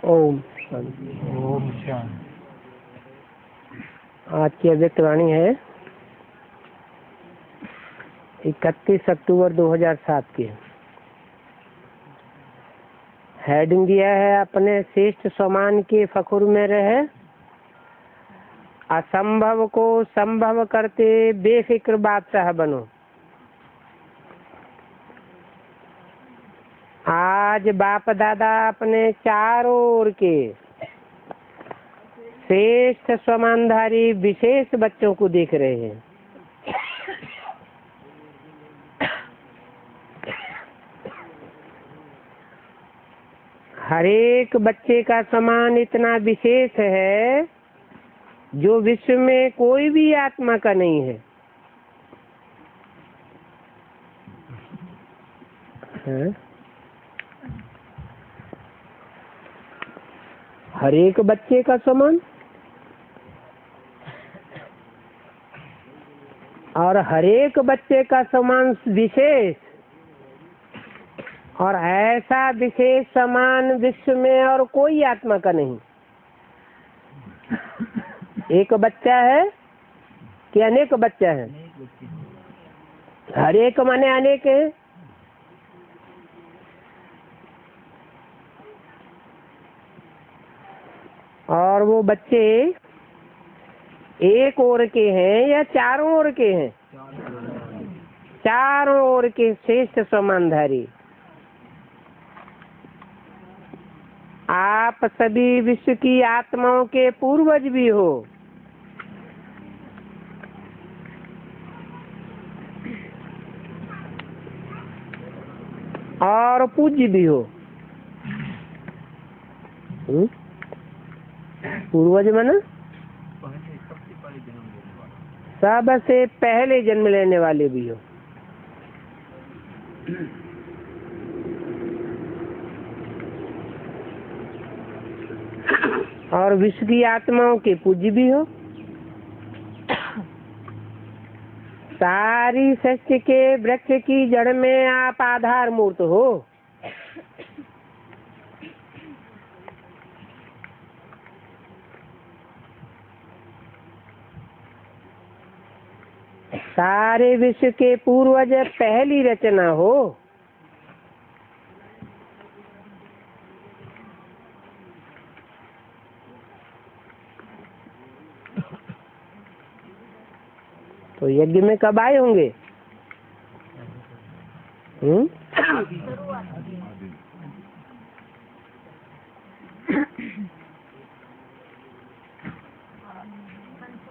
ओम शांति। ओम शांति। आज की अव्यक्त वाणी है 31 अक्टूबर 2007 की। हेडिंग दिया है अपने श्रेष्ठ समान के फखुर में रहे, असंभव को संभव करते बेफिक्र बादशाह बनो। आज बाप दादा अपने चारों ओर के श्रेष्ठ स्वमानधारी विशेष बच्चों को देख रहे हैं। हर एक बच्चे का समान इतना विशेष है जो विश्व में कोई भी आत्मा का नहीं है। हर एक बच्चे का समान और हर एक बच्चे का समान विशेष, और ऐसा विशेष समान विश्व में और कोई आत्मा का नहीं। एक बच्चा है कि अनेक बच्चा है? हर एक माने अनेक है। और वो बच्चे एक ओर के हैं या चारों ओर के हैं? चारों ओर के श्रेष्ठ समानधारी। आप सभी विश्व की आत्माओं के पूर्वज भी हो और पूज्य भी हो। पूर्वज माना सबसे पहले जन्म लेने वाले भी हो। और विश्व की आत्माओं के पूज्य भी हो। सारी सृष्टि के वृक्ष की जड़ में आप आधार मूर्त हो। सारे विश्व के पूर्वज पहली रचना हो। तो यज्ञ में कब आए होंगे?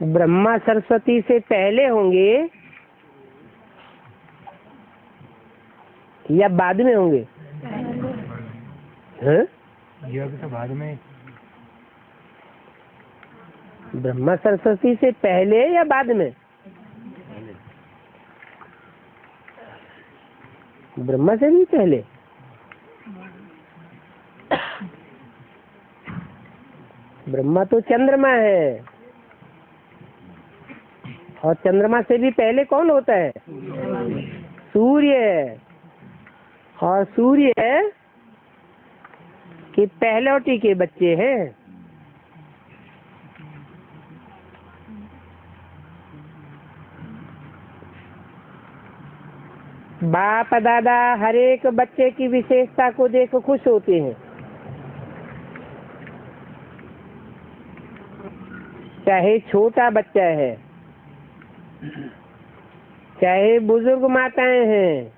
ब्रह्मा सरस्वती से पहले होंगे या बाद में होंगे? यज्ञ तो बाद में। ब्रह्मा सरस्वती से पहले या बाद में? ब्रह्मा से भी पहले। ब्रह्मा तो चंद्रमा है, और चंद्रमा से भी पहले कौन होता है? सूर्य। और सूर्य के पहलौटी के बच्चे हैं। बाप दादा हर एक बच्चे की विशेषता को देख खुश होते हैं। चाहे छोटा बच्चा है, चाहे बुजुर्ग माताएं हैं,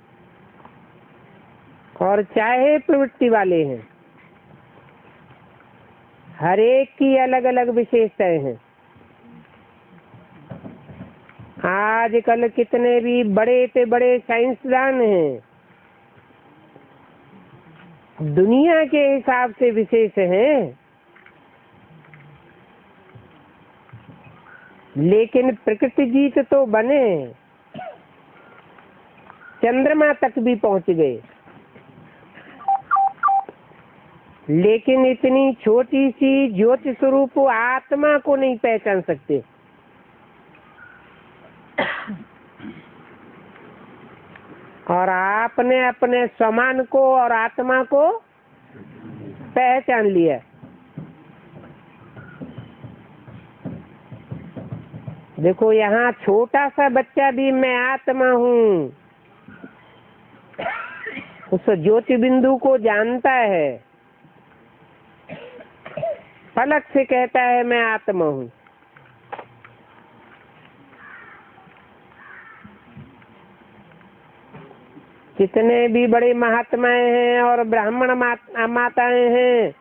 और चाहे प्रवृत्ति वाले हैं, हर एक की अलग अलग विशेषताएं हैं। आजकल कितने भी बड़े से बड़े साइंसदान हैं, दुनिया के हिसाब से विशेष हैं, लेकिन प्रकृति जीत तो बने, चंद्रमा तक भी पहुंच गए, लेकिन इतनी छोटी सी ज्योति स्वरूप आत्मा को नहीं पहचान सकते। और आपने अपने समान को और आत्मा को पहचान लिया। देखो यहाँ छोटा सा बच्चा भी मैं आत्मा हूँ, उस ज्योति बिंदु को जानता है, पलक से कहता है मैं आत्मा हूँ। कितने भी बड़े महात्माएं हैं और ब्राह्मण माताएं हैं,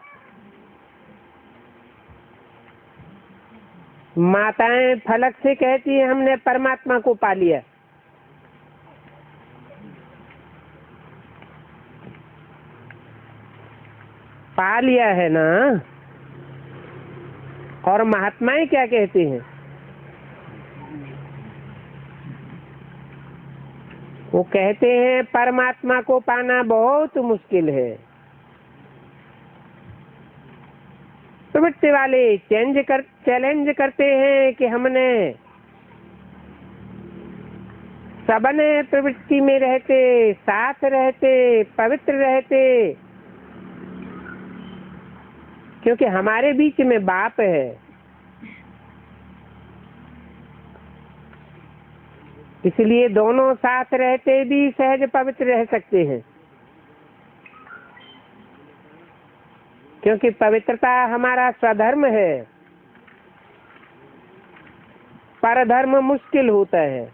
माताएं फलक से कहती है हमने परमात्मा को पा लिया। पा लिया है ना। और महात्माएं क्या कहती हैं? वो कहते हैं परमात्मा को पाना बहुत मुश्किल है। प्रवृत्ति वाले चैलेंज करते हैं कि हमने सबने प्रवृत्ति में रहते, साथ रहते, पवित्र रहते, क्योंकि हमारे बीच में बाप है, इसलिए दोनों साथ रहते भी सहज पवित्र रह सकते हैं। क्योंकि पवित्रता हमारा स्वधर्म है, परधर्म मुश्किल होता है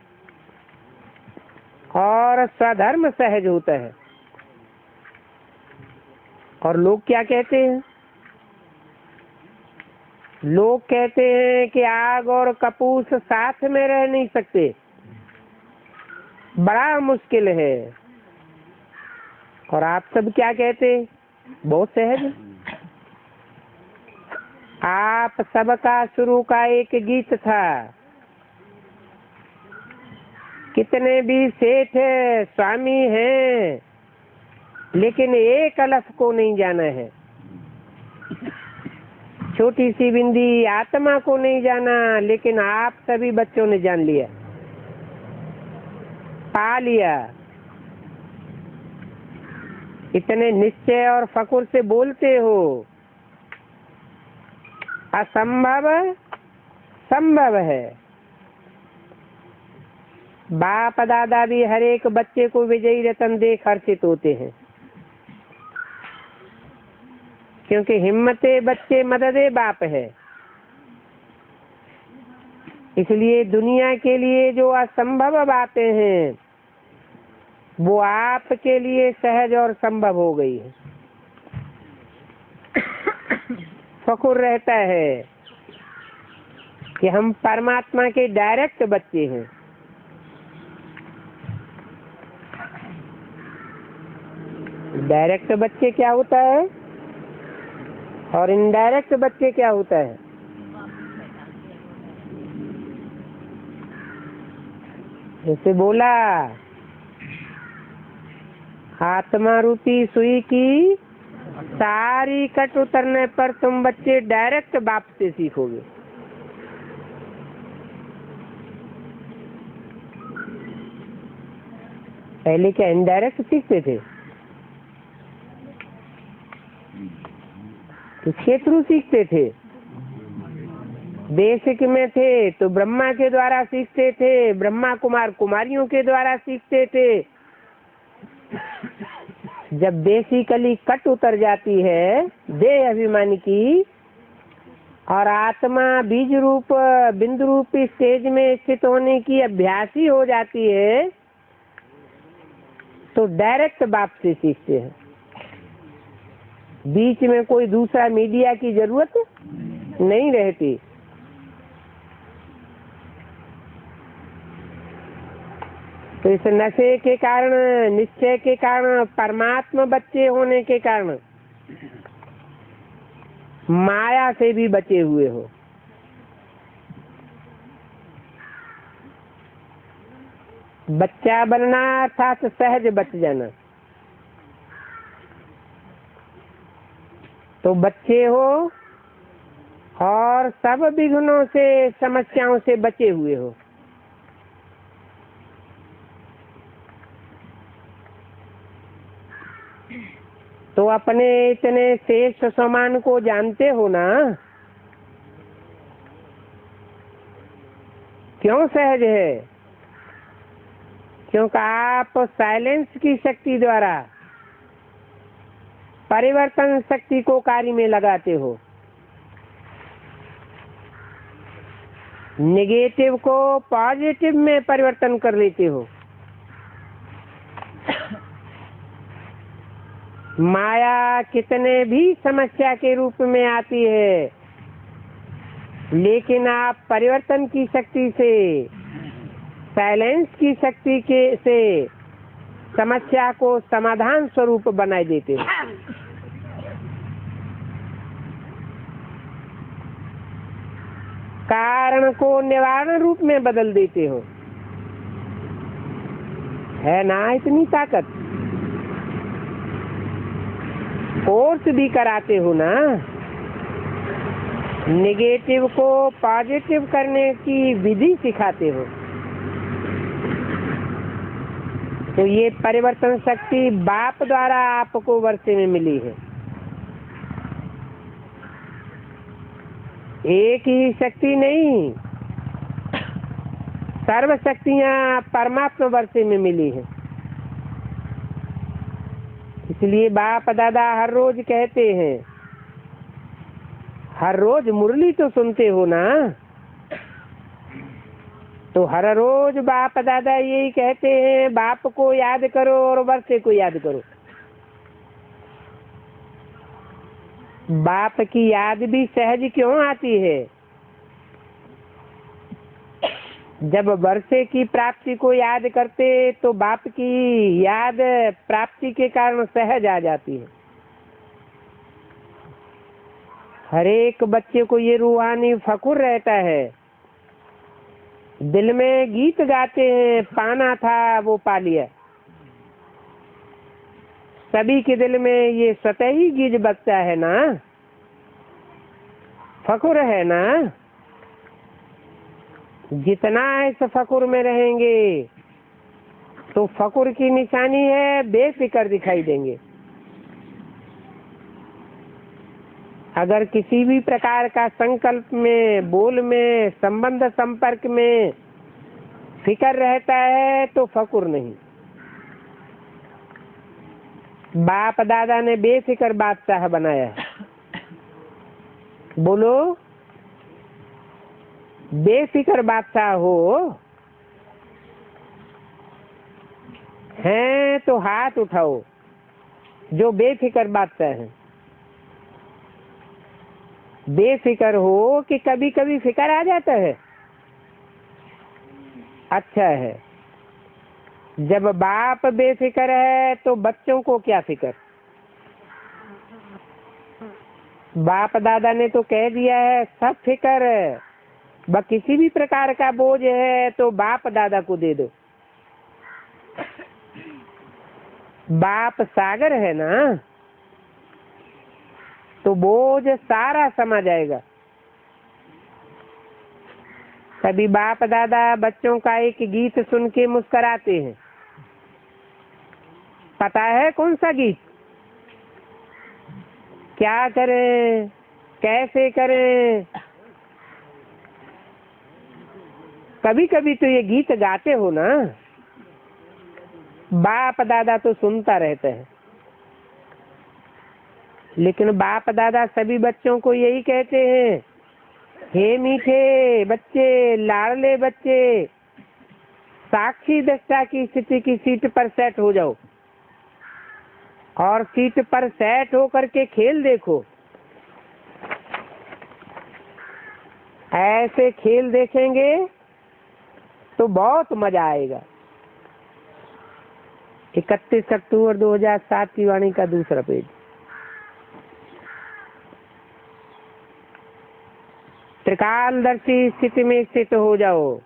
और स्वधर्म सहज होता है। और लोग क्या कहते हैं? लोग कहते हैं कि आग और कपूस साथ में रह नहीं सकते, बड़ा मुश्किल है। और आप सब क्या कहते? बहुत सहज। आप सबका शुरू का एक गीत था, कितने भी सेठ स्वामी हैं, लेकिन एक अलफ को नहीं जाना है। छोटी सी बिंदी आत्मा को नहीं जाना, लेकिन आप सभी बच्चों ने जान लिया, पा लिया। इतने निश्चय और फकुर से बोलते हो। असंभव संभव है। बाप दादा भी हर एक बच्चे को विजयी रतन देख हर्षित होते हैं, क्योंकि हिम्मते बच्चे मददे बाप है। इसलिए दुनिया के लिए जो असंभव बातें हैं वो आपके लिए सहज और संभव हो गई है। फखुर रहता है कि हम परमात्मा के डायरेक्ट बच्चे हैं। डायरेक्ट बच्चे क्या होता है और इनडायरेक्ट बच्चे क्या होता है? जैसे बोला, आत्मा रूपी सुई की सारी कट उतरने पर तुम बच्चे डायरेक्ट बाप से सीखोगे। पहले क्या इनडायरेक्ट सीखते थे? किसके थ्रू सीखते थे? बेसिक में थे तो ब्रह्मा के द्वारा सीखते थे, ब्रह्मा कुमार कुमारियों के द्वारा सीखते थे। जब बेसिकली कट उतर जाती है देह अभिमानी की और आत्मा बीज रूप बिंदु रूप स्टेज में स्थित होने की अभ्यासी हो जाती है, तो डायरेक्ट बाप से सीखते हैं। बीच में कोई दूसरा मीडिया की जरूरत नहीं रहती। तो इस नशे के कारण, निश्चय के कारण, परमात्मा बच्चे होने के कारण माया से भी बचे हुए हो। बच्चा बनना अर्थात सहज बच जाना। तो बच्चे हो और सब विघ्नों से, समस्याओं से बचे हुए हो। तो अपने इतने शेष समान को जानते हो ना। क्यों सहज है? क्योंकि आप साइलेंस की शक्ति द्वारा परिवर्तन शक्ति को कार्य में लगाते हो। नेगेटिव को पॉजिटिव में परिवर्तन कर लेते हो। माया कितने भी समस्या के रूप में आती है, लेकिन आप परिवर्तन की शक्ति से, साइलेंस की शक्ति से समस्या को समाधान स्वरूप बनाए देते हो। कारण को निवारण रूप में बदल देते हो। है ना इतनी ताकत? कोर्स भी कराते हो ना, नेगेटिव को पॉजिटिव करने की विधि सिखाते हो। तो ये परिवर्तन शक्ति बाप द्वारा आपको वर्षे में मिली है। एक ही शक्ति नहीं, सर्व शक्तियां परमात्मा वर्षे में मिली है। इसलिए बाप दादा हर रोज कहते हैं, हर रोज मुरली तो सुनते हो ना, तो हर रोज बाप दादा यही कहते हैं, बाप को याद करो और वर्षे को याद करो। बाप की याद भी सहज क्यों आती है? जब वर्षे की प्राप्ति को याद करते तो बाप की याद प्राप्ति के कारण सहज आ जाती है। हर एक बच्चे को ये रूहानी फकुर रहता है, दिल में गीत गाते हैं, पाना था वो पा लिया। सभी के दिल में ये स्वतः ही गीत बजता है ना, फकुर है ना। जितना इस फकुर में रहेंगे तो फकुर की निशानी है बेफिक्र दिखाई देंगे। अगर किसी भी प्रकार का संकल्प में, बोल में, संबंध संपर्क में फिक्र रहता है तो फकुर नहीं। बाप दादा ने बेफिक्र बादशाह बनाया है। बोलो, बेफिक्र बादशाह हो हैं तो हाथ उठाओ जो बेफिक्र बादशाह है। बेफिक्र हो कि कभी कभी फिक्र आ जाता है, अच्छा है। जब बाप बेफिक्र है तो बच्चों को क्या फिक्र? बाप दादा ने तो कह दिया है सब फिक्र, किसी भी प्रकार का बोझ है तो बाप दादा को दे दो। बाप सागर है ना, तो बोझ सारा समा जाएगा। कभी बाप दादा बच्चों का एक गीत सुन के मुस्कुराते हैं। पता है कौन सा गीत? क्या करें, कैसे करें? कभी कभी तो ये गीत गाते हो ना, बाप दादा तो सुनता रहता है। लेकिन बाप दादा सभी बच्चों को यही कहते हैं, हे मीठे बच्चे, लाडले बच्चे, साक्षी दृष्टा की स्थिति की सीट पर सेट हो जाओ और सीट पर सेट हो करके खेल देखो। ऐसे खेल देखेंगे तो बहुत मजा आएगा। 31 अक्टूबर 2007 की वाणी का दूसरा पेज। त्रिकालदर्शी स्थिति में स्थित हो जाओ।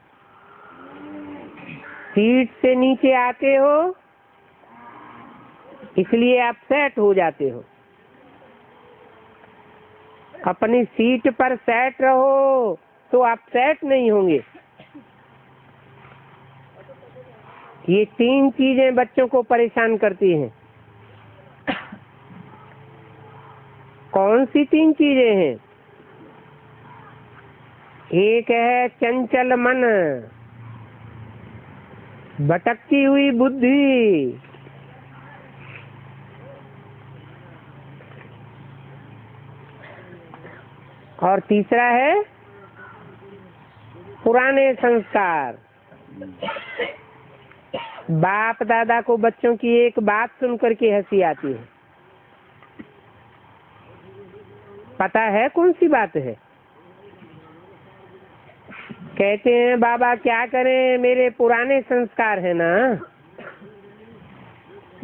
सीट से नीचे आते हो इसलिए आप सेट हो जाते हो। अपनी सीट पर सेट रहो तो आप सेट नहीं होंगे। ये 3 चीजें बच्चों को परेशान करती हैं। कौन सी 3 चीजें हैं? एक है चंचल मन, भटकती हुई बुद्धि, और तीसरा है पुराने संस्कार। बाप दादा को बच्चों की एक बात सुनकर के हंसी आती है। पता है कौन सी बात है? कहते हैं बाबा क्या करें, मेरे पुराने संस्कार है ना।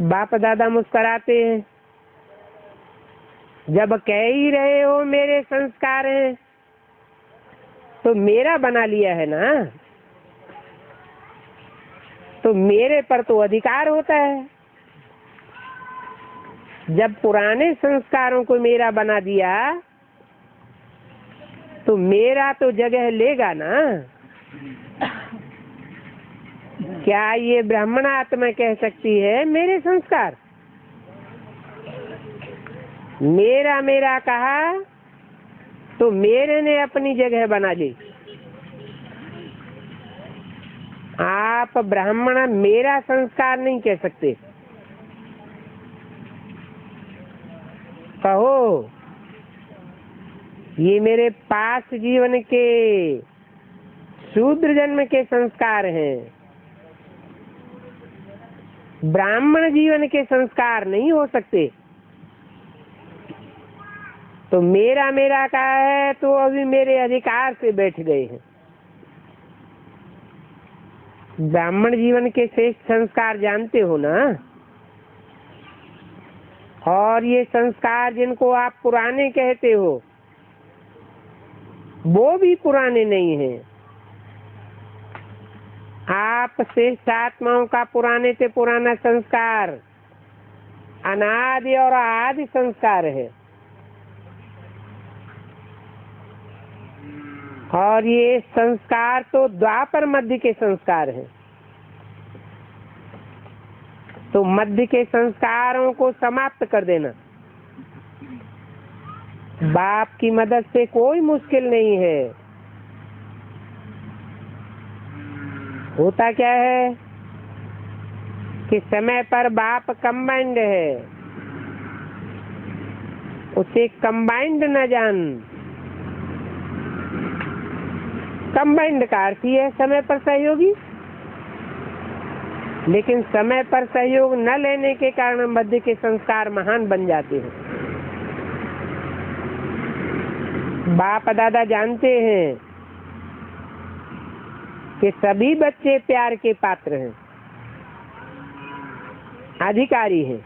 बाप दादा मुस्कुराते हैं, जब कह ही रहे हो मेरे संस्कार हैं तो मेरा बना लिया है ना, तो मेरे पर तो अधिकार होता है। जब पुराने संस्कारों को मेरा बना दिया तो मेरा तो जगह लेगा ना। क्या ये ब्राह्मण आत्मा कह सकती है मेरे संस्कार? मेरा मेरा कहा तो मेरे ने अपनी जगह बना ली। आप ब्राह्मण मेरा संस्कार नहीं कह सकते। कहो ये मेरे पास जीवन के शूद्र जन्म के संस्कार हैं, ब्राह्मण जीवन के संस्कार नहीं हो सकते। तो मेरा मेरा कहा है तो अभी मेरे अधिकार से बैठ गए हैं। ब्राह्मण जीवन के श्रेष्ठ संस्कार जानते हो ना। और ये संस्कार जिनको आप पुराने कहते हो वो भी पुराने नहीं हैं। आप श्रेष्ठ आत्माओं का पुराने से पुराना संस्कार अनादि और आदि संस्कार है। और ये संस्कार तो द्वापर मध्य के संस्कार हैं। तो मध्य के संस्कारों को समाप्त कर देना बाप की मदद से कोई मुश्किल नहीं है। होता क्या है कि समय पर बाप कंबाइंड है, उसे कंबाइंड न जान। कंबाइंड का अर्थ ही है समय पर सहयोगी, लेकिन समय पर सहयोग न लेने के कारण मध्य के संस्कार महान बन जाते हैं। बाप दादा जानते हैं कि सभी बच्चे प्यार के पात्र हैं, अधिकारी हैं।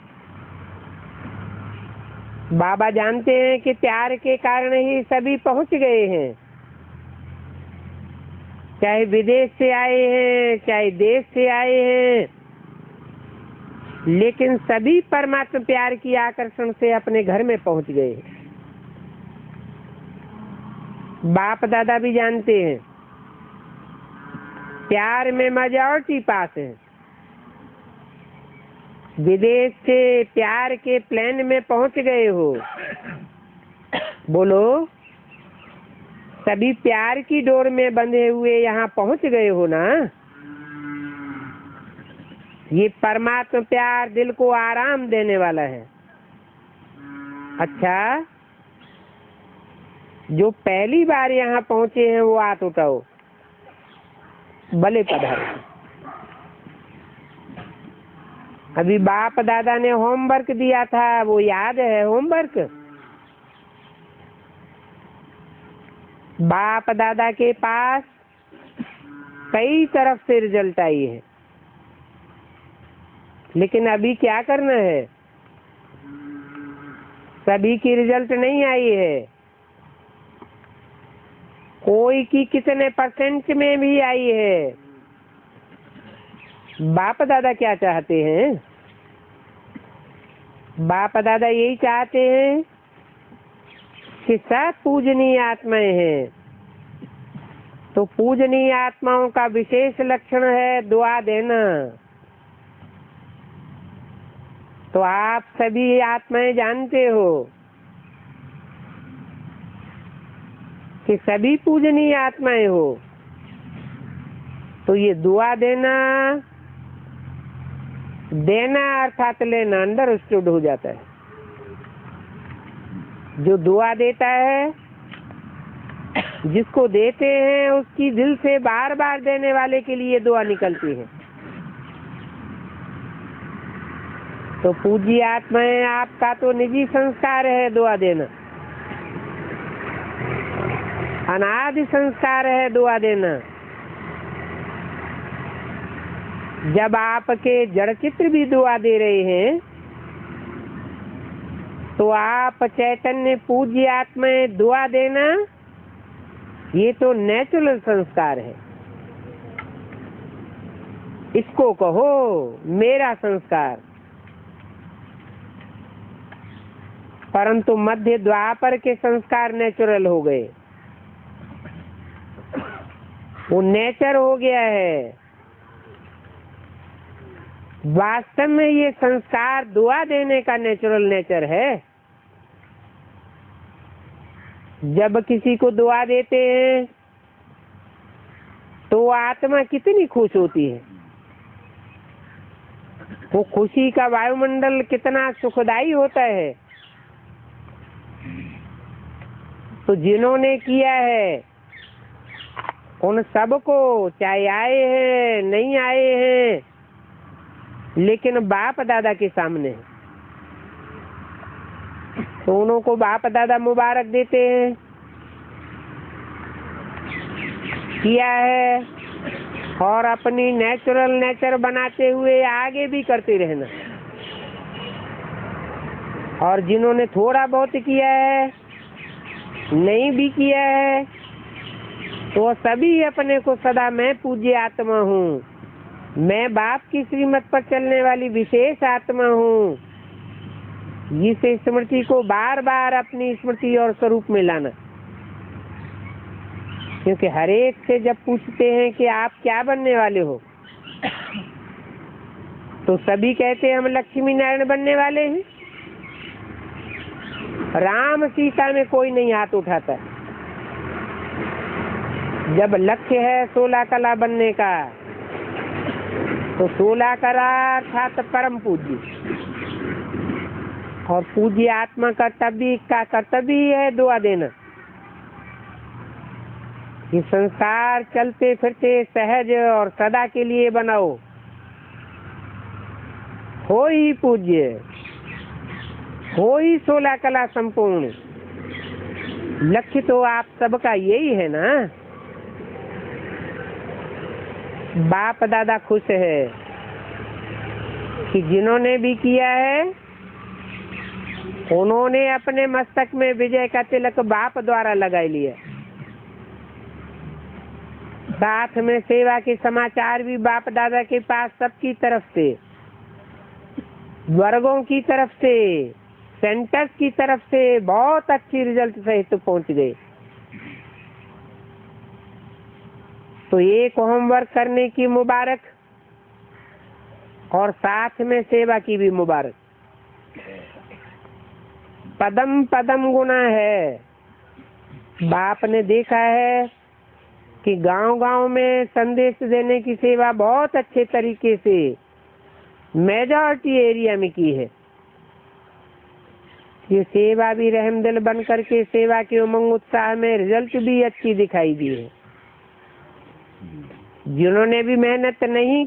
बाबा जानते हैं कि प्यार के कारण ही सभी पहुंच गए हैं, चाहे विदेश से आए हैं चाहे देश से आए हैं, लेकिन सभी परमात्मा प्यार की आकर्षण से अपने घर में पहुंच गए। बाप दादा भी जानते हैं प्यार में मेजॉरिटी पास है। विदेश से प्यार के प्लेन में पहुंच गए हो, बोलो सभी प्यार की डोर में बंधे हुए यहाँ पहुंच गए हो ना। ये परमात्मा प्यार दिल को आराम देने वाला है। अच्छा, जो पहली बार यहाँ पहुंचे हैं वो हाथ उठाओ, भले पधारो। अभी बाप दादा ने होमवर्क दिया था, वो याद है होमवर्क? बाप दादा के पास कई तरफ से रिजल्ट आई है, लेकिन अभी क्या करना है? सभी की रिजल्ट नहीं आई है, कोई की कितने परसेंट में भी आई है। बाप दादा क्या चाहते हैं? बाप दादा यही चाहते हैं कि सब पूजनीय आत्माएं हैं। तो पूजनीय आत्माओं का विशेष लक्षण है दुआ देना। तो आप सभी आत्माएं जानते हो कि सभी पूजनीय आत्माएं हो, तो ये दुआ देना अर्थात लेना अंडरस्टूड हो जाता है। जो दुआ देता है, जिसको देते हैं, उसकी दिल से बार बार देने वाले के लिए दुआ निकलती है। तो पूज्य आत्माएं, आपका तो निजी संस्कार है दुआ देना, अनादि संस्कार है दुआ देना। जब आपके जड़ चित्र भी दुआ दे रहे हैं, तो आप चैतन्य पूज्य आत्माएं दुआ देना, ये तो नेचुरल संस्कार है। इसको कहो मेरा संस्कार। परंतु मध्य द्वापर के संस्कार नेचुरल हो गए, वो नेचर हो गया है। वास्तव में ये संस्कार दुआ देने का नेचुरल नेचर है। जब किसी को दुआ देते हैं तो आत्मा कितनी खुश होती है, वो खुशी का वायुमंडल कितना सुखदायी होता है। तो जिन्होंने किया है उन सबको, चाहे आए हैं नहीं आए हैं, लेकिन बाप दादा के सामने, तो उनको बाप दादा मुबारक देते हैं। किया है और अपनी नेचुरल नेचर बनाते हुए आगे भी करते रहना। और जिन्होंने थोड़ा बहुत किया है, नहीं भी किया है, तो सभी अपने को सदा मैं पूज्य आत्मा हूँ, मैं बाप की श्रीमत पर चलने वाली विशेष आत्मा हूँ, इस स्मृति को बार बार अपनी स्मृति और स्वरूप में लाना। क्योंकि हर एक से जब पूछते हैं कि आप क्या बनने वाले हो, तो सभी कहते हैं हम लक्ष्मी नारायण बनने वाले हैं। राम सीता में कोई नहीं हाथ उठाता। जब लक्ष्य है 16 कला बनने का, तो 16 कला अर्थात परम पूज्य, और पूज्य आत्मा का कर्तव्य है दुआ देना। ये संसार चलते फिरते सहज और सदा के लिए बनाओ, हो ही पूज्य, हो ही 16 कला संपूर्ण। लक्ष्य तो आप सबका यही है ना। बाप दादा खुश है कि जिन्होंने भी किया है, उन्होंने अपने मस्तक में विजय का तिलक बाप द्वारा लगाई लिया। साथ में सेवा के समाचार भी बाप दादा के पास सबकी तरफ से, वर्गों की तरफ से, सेंटर्स की तरफ से बहुत अच्छी रिजल्ट सहित तो पहुंच गए। तो एक होमवर्क करने की मुबारक और साथ में सेवा की भी मुबारक। पदम पदम गुना है। बाप ने देखा है कि गांव-गांव में संदेश देने की सेवा बहुत अच्छे तरीके से मेजॉरिटी एरिया में की है। ये सेवा भी रहमदिल बन करके सेवा के उमंग उत्साह में रिजल्ट भी अच्छी दिखाई दी है। जिन्होंने भी मेहनत नहीं,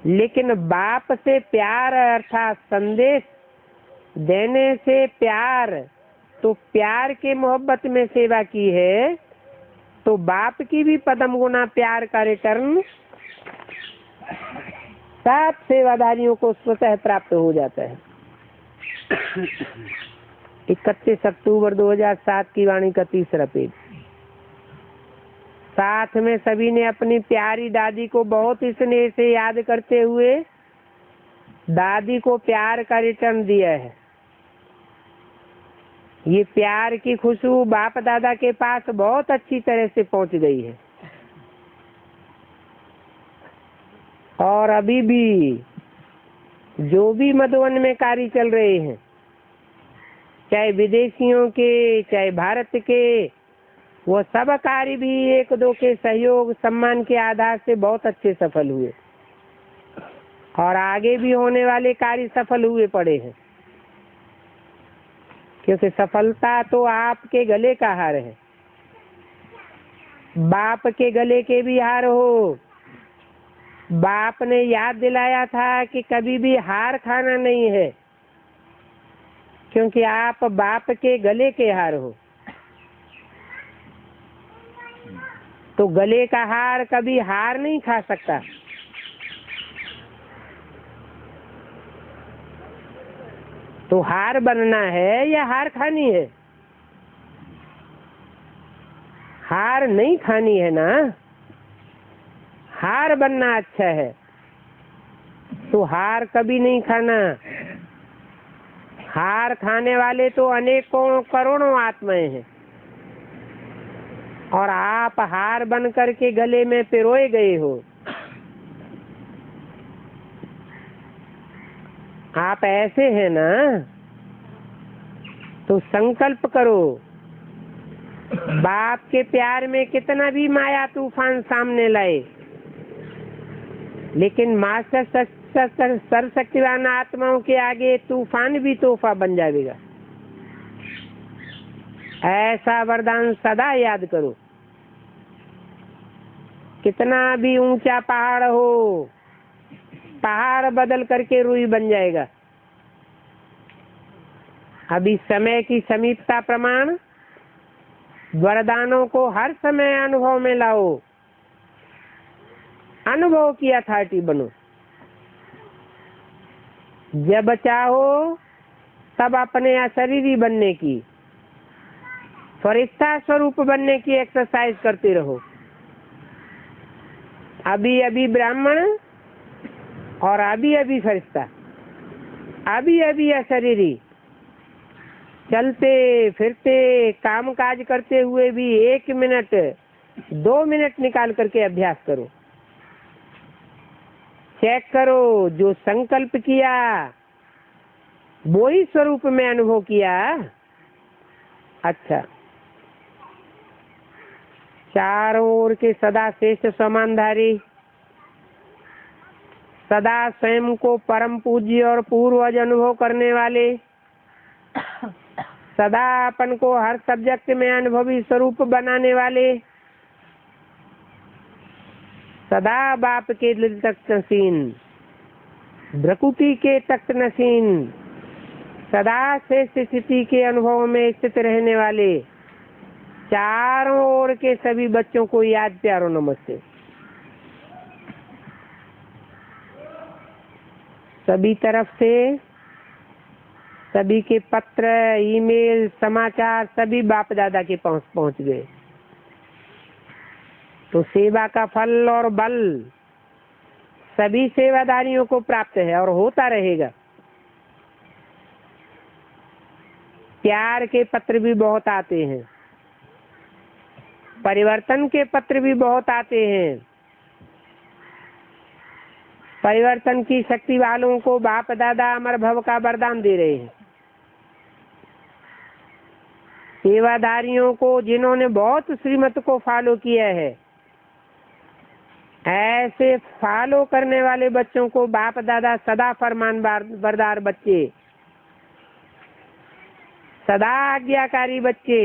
लेकिन बाप से प्यार अर्थात संदेश देने से प्यार, तो प्यार के मोहब्बत में सेवा की है, तो बाप की भी पदम गुना प्यार का रिटर्न सब सेवादारियों को स्वतः प्राप्त हो जाता है। 31 अक्टूबर 2007 की वाणी का 3रा पेज। साथ में सभी ने अपनी प्यारी दादी को बहुत स्नेह से याद करते हुए दादी को प्यार का रिटर्न दिया है। ये प्यार की खुशबू बाप दादा के पास बहुत अच्छी तरह से पहुंच गई है। और अभी भी जो भी मधुवन में कार्य चल रहे हैं, चाहे विदेशियों के चाहे भारत के, वो सब कार्य भी एक दो के सहयोग सम्मान के आधार से बहुत अच्छे सफल हुए और आगे भी होने वाले कार्य सफल हुए पड़े हैं, क्योंकि सफलता तो आपके गले का हार है। बाप के गले के भी हार हो। बाप ने याद दिलाया था कि कभी भी हार खाना नहीं है, क्योंकि आप बाप के गले के हार हो। तो गले का हार कभी हार नहीं खा सकता। तो हार बनना है या हार खानी है? हार नहीं खानी है ना, हार बनना अच्छा है। तो हार कभी नहीं खाना। हार खाने वाले तो अनेकों करोड़ों आत्माएं हैं और आप हार बन करके गले में पिरोए गए हो। आप ऐसे हैं ना, तो संकल्प करो। बाप के प्यार में कितना भी माया तूफान सामने लाए, लेकिन मास्टर सर्वशक्तिवान आत्माओं के आगे तूफान भी तोहफा बन जाएगा। ऐसा वरदान सदा याद करो। कितना भी ऊंचा पहाड़ हो, पहाड़ बदल करके रुई बन जाएगा। अभी समय की समीपता प्रमाण वरदानों को हर समय अनुभव में लाओ। अनुभव की अथॉरिटी बनो। जब चाहो तब अपने अशरीरी बनने की, फरिश्ता स्वरूप बनने की एक्सरसाइज करते रहो। अभी अभी ब्राह्मण और अभी अभी फरिश्ता, अभी अभी अशरीरी। चलते फिरते काम काज करते हुए भी 1 मिनट 2 मिनट निकाल करके अभ्यास करो। चेक करो, जो संकल्प किया वो ही स्वरूप में अनुभव किया। अच्छा, चारों ओर के सदा श्रेष्ठ समानधारी, सदा स्वयं को परम पूज्य और पूर्वज अनुभव करने वाले, सदा अपन को हर सब्जेक्ट में अनुभवी स्वरूप बनाने वाले, सदा बाप के दिल तख्त नसीन, भ्रकुटी के तख्त नसीन, सदा श्रेष्ठ स्थिति के अनुभव में स्थित रहने वाले चारों ओर के सभी बच्चों को याद प्यारो नमस्ते। सभी तरफ से सभी के पत्र, ईमेल, समाचार सभी बाप दादा के पहुंच गए। तो सेवा का फल और बल सभी सेवादारियों को प्राप्त है और होता रहेगा। प्यार के पत्र भी बहुत आते हैं, परिवर्तन के पत्र भी बहुत आते हैं। परिवर्तन की शक्ति वालों को बाप दादा अमर भव का वरदान दे रहे हैं। सेवादारियों को, जिन्होंने बहुत श्रीमत को फॉलो किया है, ऐसे फॉलो करने वाले बच्चों को बाप दादा सदा फरमान बरदार बच्चे, सदा आज्ञाकारी बच्चे,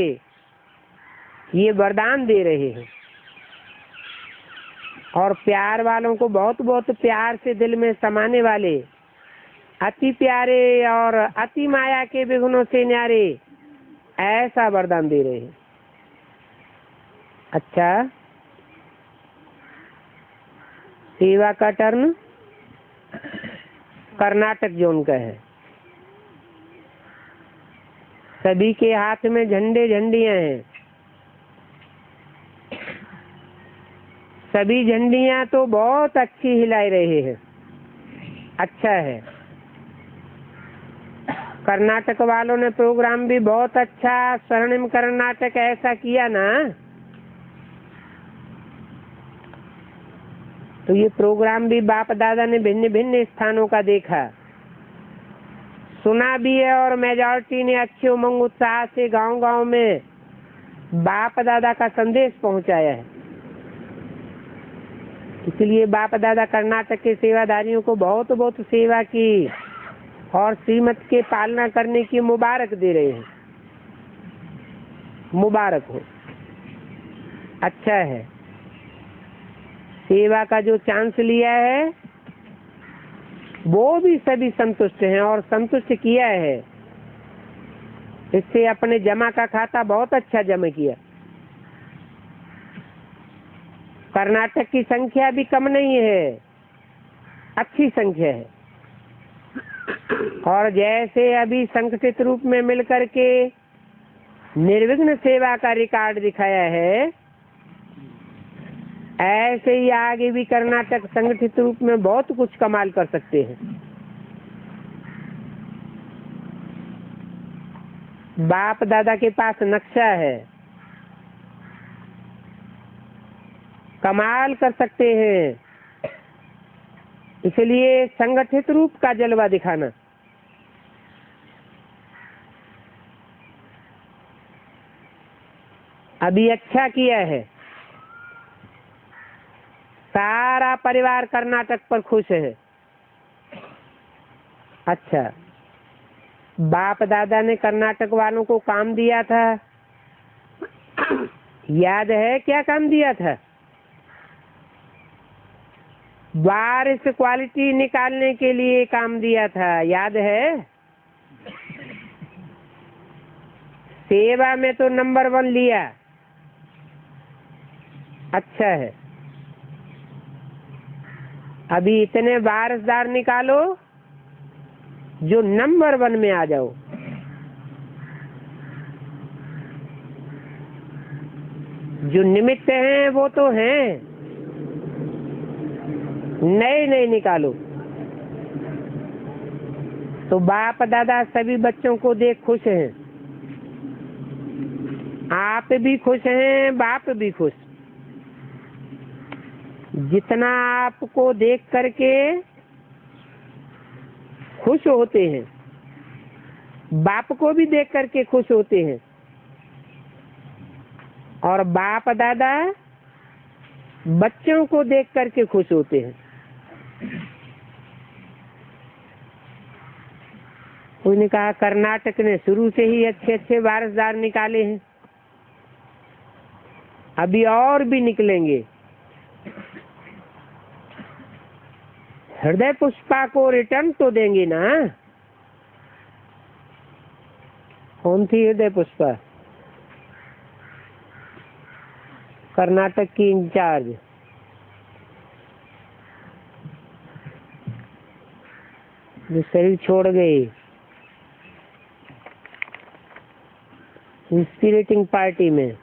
ये वरदान दे रहे हैं। और प्यार वालों को बहुत बहुत प्यार से दिल में समाने वाले, अति प्यारे और अति माया के विघ्नों से न्यारे, ऐसा वरदान दे रहे हैं। अच्छा, सेवा का टर्न कर्नाटक जोन का है। सभी के हाथ में झंडे झंडियां हैं। सभी झंडियां तो बहुत अच्छी हिला रहे हैं। अच्छा है। कर्नाटक वालों ने प्रोग्राम भी बहुत अच्छा, स्वर्णिम कर्नाटक ऐसा किया ना, तो ये प्रोग्राम भी बाप दादा ने भिन्न भिन्न स्थानों का देखा, सुना भी है और मेजॉरिटी ने अच्छे उमंग उत्साह से गांव गांव में बाप दादा का संदेश पहुंचाया है। इसलिए बाप दादा कर्नाटक के सेवादारियों को बहुत बहुत सेवा की और श्रीमत के पालना करने की मुबारक दे रहे हैं। मुबारक हो, अच्छा है। सेवा का जो चांस लिया है वो भी सभी संतुष्ट हैं और संतुष्ट किया है। इससे अपने जमा का खाता बहुत अच्छा जमा किया। कर्नाटक की संख्या भी कम नहीं है, अच्छी संख्या है। और जैसे अभी संगठित रूप में मिलकर के निर्विघ्न सेवा का रिकॉर्ड दिखाया है, ऐसे ही आगे भी कर्नाटक संगठित रूप में बहुत कुछ कमाल कर सकते हैं। बाप दादा के पास नक्शा है, कमाल कर सकते हैं। इसलिए संगठित रूप का जलवा दिखाना। अभी अच्छा किया है, सारा परिवार कर्नाटक पर खुश है। अच्छा, बाप दादा ने कर्नाटक वालों को काम दिया था, याद है क्या काम दिया था? वारिस क्वालिटी निकालने के लिए काम दिया था, याद है? सेवा में तो नंबर 1 लिया, अच्छा है। अभी इतने वारिसदार निकालो जो नंबर 1 में आ जाओ। जो निमित्त हैं वो तो हैं, नए नए निकालो। तो बाप दादा सभी बच्चों को देख खुश हैं, आप भी खुश हैं, बाप भी खुश। जितना आपको देख करके खुश होते हैं, बाप को भी देख करके खुश होते हैं। और बाप दादा बच्चों को देख करके खुश होते हैं। उन्होंने कहा कर्नाटक ने शुरू से ही अच्छे अच्छे वारिसदार निकाले हैं, अभी और भी निकलेंगे। हृदय पुष्पा को रिटर्न तो देंगे ना? कौन थी हृदय पुष्पा? कर्नाटक की इंचार्ज। जो शरीर छोड़ गई, इंस्पिरेटिंग पार्टी में,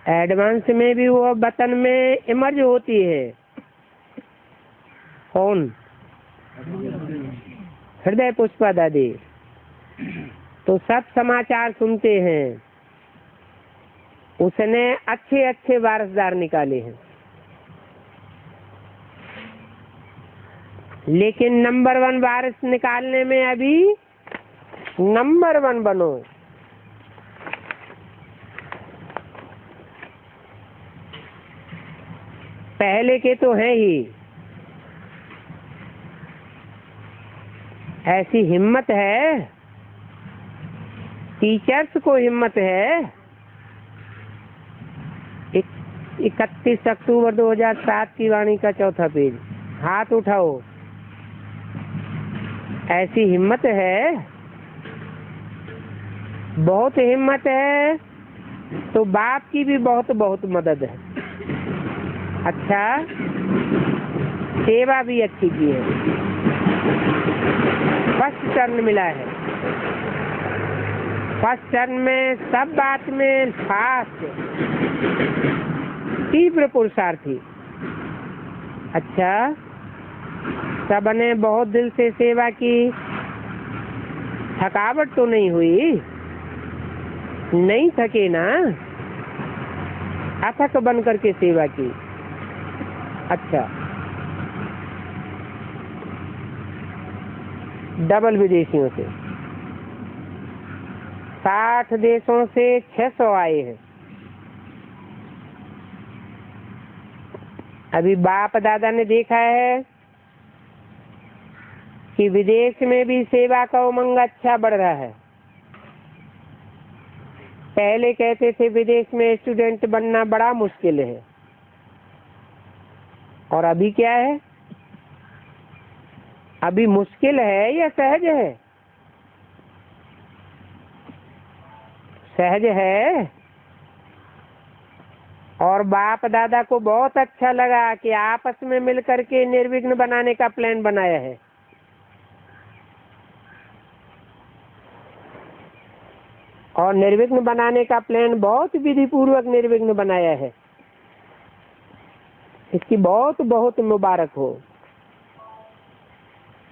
एडवांस में भी वो वतन में इमर्ज होती है। कौन? हृदय पुष्पा दादी। तो सब समाचार सुनते हैं, उसने अच्छे अच्छे वारिसदार निकाले हैं। लेकिन नंबर 1 वारिस निकालने में अभी नंबर 1 बनो। पहले के तो हैं ही। ऐसी हिम्मत है, टीचर्स को हिम्मत है। 31 अक्टूबर 2007 की वाणी का 4था पेज, हाथ उठाओ। ऐसी हिम्मत है, बहुत हिम्मत है। तो बाप की भी बहुत बहुत मदद है। अच्छा, सेवा भी अच्छी की है। फर्स्ट टर्न मिला है। फर्स्ट टर्न में सब बात में फास्ट, तीव्र पुरुषार्थी। अच्छा, सबने बहुत दिल से सेवा की, थकावट तो नहीं हुई? नहीं थके ना, अथक बन करके सेवा की। अच्छा, डबल विदेशियों से 60 देशों से 600 आए हैं। अभी बाप दादा ने देखा है कि विदेश में भी सेवा का उमंग अच्छा बढ़ रहा है। पहले कहते थे विदेश में स्टूडेंट बनना बड़ा मुश्किल है, और अभी क्या है? अभी मुश्किल है या सहज है? सहज है। और बाप दादा को बहुत अच्छा लगा कि आपस में मिलकर के निर्विघ्न बनाने का प्लान बनाया है। और निर्विघ्न बनाने का प्लान बहुत विधि पूर्वक निर्विघ्न बनाया है। इसकी बहुत बहुत मुबारक हो,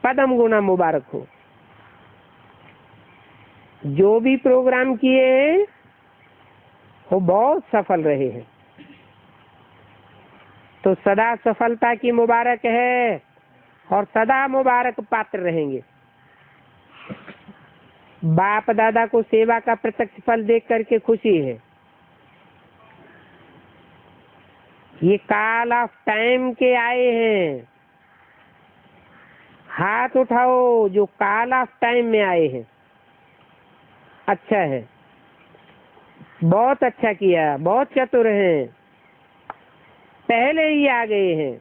पदम गुना मुबारक हो। जो भी प्रोग्राम किए हैं वो बहुत सफल रहे हैं, तो सदा सफलता की मुबारक है और सदा मुबारक पात्र रहेंगे। बाप दादा को सेवा का प्रत्यक्ष फल देख करके खुशी है। ये कॉल ऑफ टाइम के आए हैं। हाथ उठाओ जो कॉल ऑफ टाइम में आए हैं। अच्छा है, बहुत अच्छा किया, बहुत चतुर हैं, पहले ही आ गए हैं।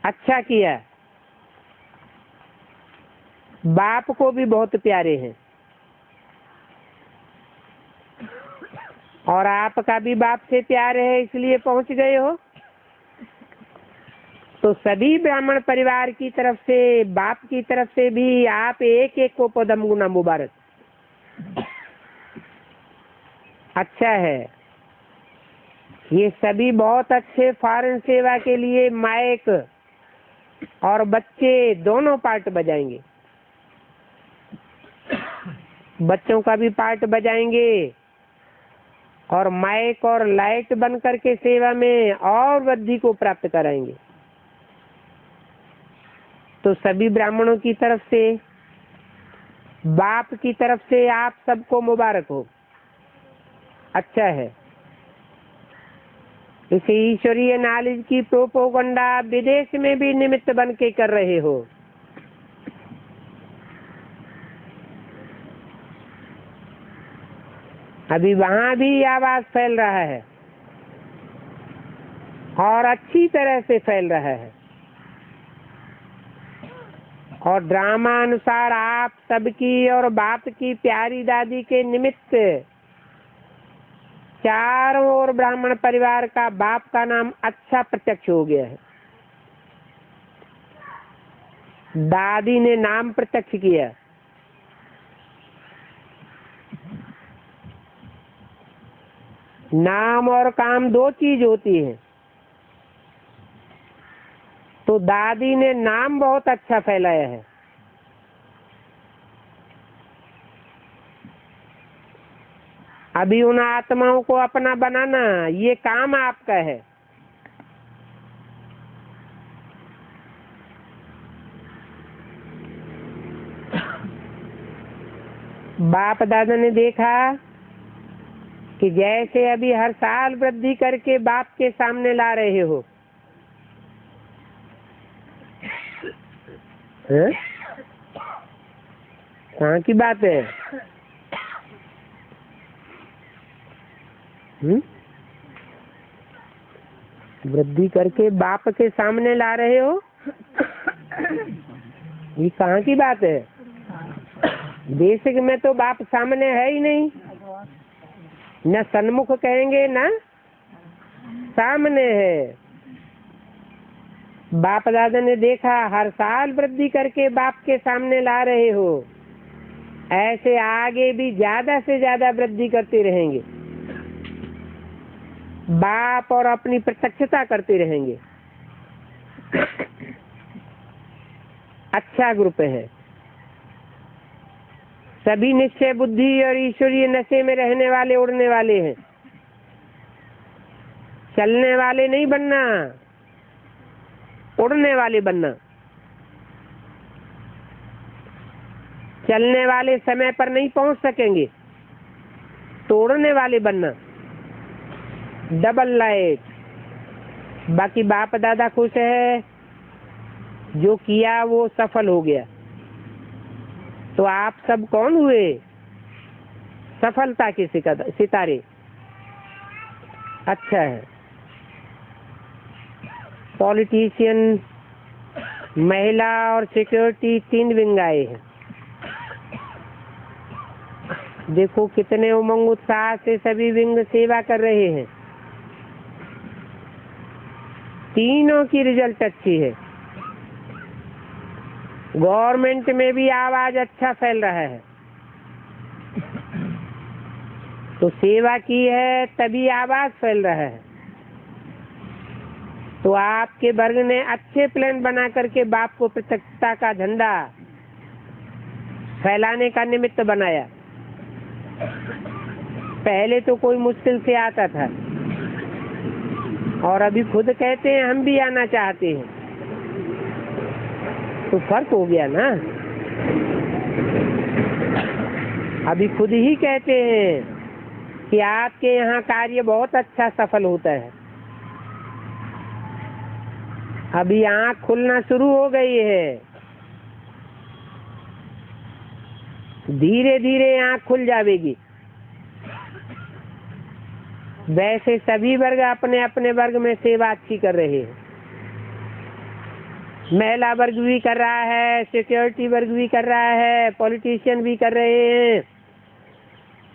अच्छा किया। बाप को भी बहुत प्यारे हैं, और आपका भी बाप से प्यार है, इसलिए पहुंच गए हो। तो सभी ब्राह्मण परिवार की तरफ से, बाप की तरफ से भी आप एक एक को पदम गुना मुबारक। अच्छा है। ये सभी बहुत अच्छे फॉरेन सेवा के लिए माइक और बच्चे दोनों पार्ट बजाएंगे। बच्चों का भी पार्ट बजाएंगे और माइक और लाइट बन करके सेवा में और वृद्धि को प्राप्त कराएंगे। तो सभी ब्राह्मणों की तरफ से, बाप की तरफ से आप सबको मुबारक हो। अच्छा है। इस ईश्वरीय नॉलेज की प्रोपोगंडा विदेश में भी निमित्त बन के कर रहे हो। अभी वहां भी आवाज फैल रहा है और अच्छी तरह से फैल रहा है। और ड्रामा अनुसार आप सबकी और बाप की प्यारी दादी के निमित्त चारों ओर ब्राह्मण परिवार का बाप का नाम अच्छा प्रत्यक्ष हो गया है। दादी ने नाम प्रत्यक्ष किया। नाम और काम दो चीज होती है। तो दादी ने नाम बहुत अच्छा फैलाया है। अभी उन आत्माओं को अपना बनाना, ये काम आपका है। बाप दादा ने देखा कि जैसे अभी हर साल वृद्धि करके बाप के सामने ला रहे हो, कहाँ की बात है? वृद्धि करके बाप के सामने ला रहे हो, ये कहाँ की बात है? बेसिक में तो बाप सामने है ही नहीं, न सन्मुख कहेंगे न सामने है। बाप दादा ने देखा हर साल वृद्धि करके बाप के सामने ला रहे हो, ऐसे आगे भी ज्यादा से ज्यादा वृद्धि करते रहेंगे। बाप और अपनी प्रत्यक्षता करते रहेंगे। अच्छा ग्रुप है। सभी निश्चय बुद्धि और ईश्वरीय नशे में रहने वाले, उड़ने वाले हैं। चलने वाले नहीं बनना, उड़ने वाले बनना। चलने वाले समय पर नहीं पहुंच सकेंगे, तोड़ने वाले बनना, डबल लाइफ। बाकी बाप दादा खुश है, जो किया वो सफल हो गया। तो आप सब कौन हुए? सफलता के सितारे। अच्छा है। पॉलिटिशियन, महिला और सिक्योरिटी 3 विंग आए हैं। देखो कितने उमंग उत्साह से सभी विंग सेवा कर रहे हैं। तीनों की रिजल्ट अच्छी है। गवर्नमेंट में भी आवाज अच्छा फैल रहा है। तो सेवा की है तभी आवाज फैल रहा है। तो आपके वर्ग ने अच्छे प्लान बना करके बाप को प्रत्यक्षता का झंडा फैलाने का निमित्त बनाया। पहले तो कोई मुश्किल से आता था और अभी खुद कहते हैं हम भी आना चाहते हैं, तो फर्क हो गया ना। अभी खुद ही कहते हैं कि आपके यहाँ कार्य बहुत अच्छा सफल होता है। अभी आँख खुलना शुरू हो गई है, धीरे धीरे आँख खुल जाएगी। वैसे सभी वर्ग अपने अपने वर्ग में सेवा अच्छी कर रहे हैं। महिला वर्ग भी कर रहा है, सिक्योरिटी वर्ग भी कर रहा है, पॉलिटिशियन भी कर रहे हैं।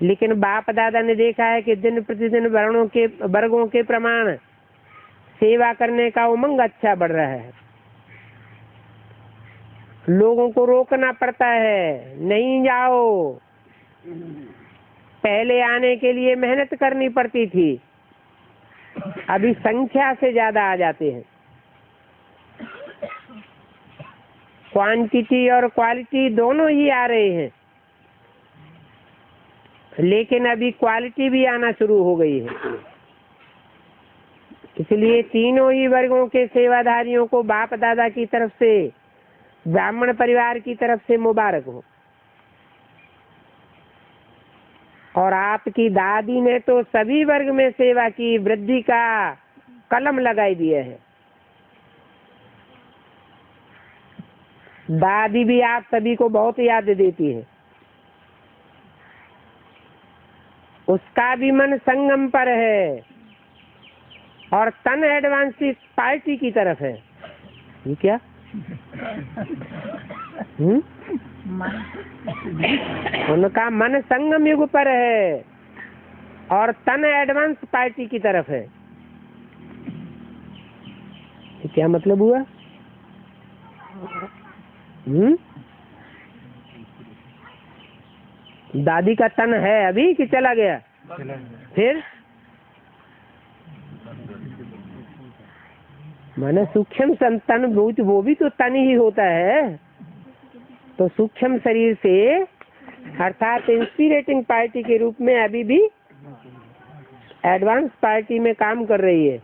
लेकिन बाप दादा ने देखा है कि दिन प्रतिदिन वर्गों के प्रमाण सेवा करने का उमंग अच्छा बढ़ रहा है। लोगों को रोकना पड़ता है, नहीं जाओ। पहले आने के लिए मेहनत करनी पड़ती थी, अभी संख्या से ज्यादा आ जाते हैं। क्वांटिटी और क्वालिटी दोनों ही आ रहे हैं, लेकिन अभी क्वालिटी भी आना शुरू हो गई है। इसलिए तीनों ही वर्गों के सेवाधारियों को बाप दादा की तरफ से, ब्राह्मण परिवार की तरफ से मुबारक हो। और आपकी दादी ने तो सभी वर्ग में सेवा की, वृद्धि का कलम लगाई दिया है। दादी भी आप सभी को बहुत याद देती है। उसका भी मन संगम पर है और तन एडवांस पार्टी की तरफ है। ये क्या? उनका मन संगम युग पर है और तन एडवांस पार्टी की तरफ है। ये क्या मतलब हुआ? दादी का तन है अभी कि चला गया? फिर माने सूक्ष्म संतन, वो भी तो तन ही होता है। तो सूक्ष्म शरीर से अर्थात इंस्पिरेटिंग पार्टी के रूप में अभी भी एडवांस पार्टी में काम कर रही है।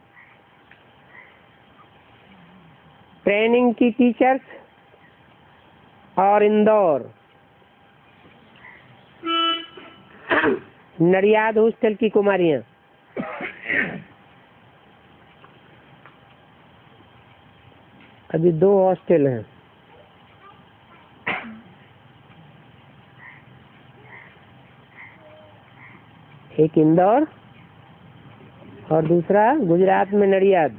ट्रेनिंग की टीचर्स और इंदौर, नडियाद हॉस्टल की कुमारियां, अभी 2 हॉस्टल हैं। एक इंदौर और दूसरा गुजरात में नडियाद।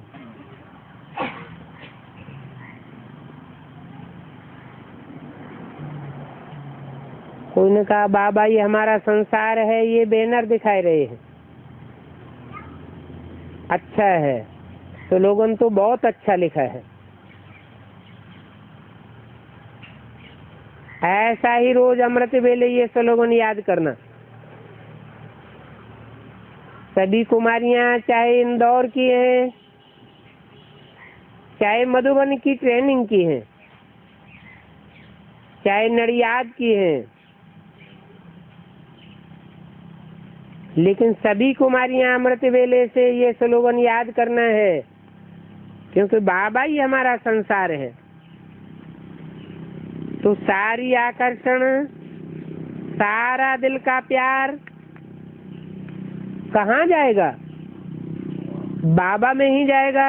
कोई ने कहा बाबा ये हमारा संसार है, ये बैनर दिखाई रहे हैं। अच्छा है, तो लोगों ने तो बहुत अच्छा लिखा है। ऐसा ही रोज अमृत वेले ये स्लोगन याद करना। सभी कुमारियां चाहे इंदौर की हैं, चाहे मधुबन की ट्रेनिंग की हैं, चाहे नडियाद की हैं, लेकिन सभी कुमारियां अमृत वेले से ये स्लोगन याद करना है, क्योंकि बाबा ही हमारा संसार है। तो सारी आकर्षण सारा दिल का प्यार कहाँ जाएगा? बाबा में ही जाएगा।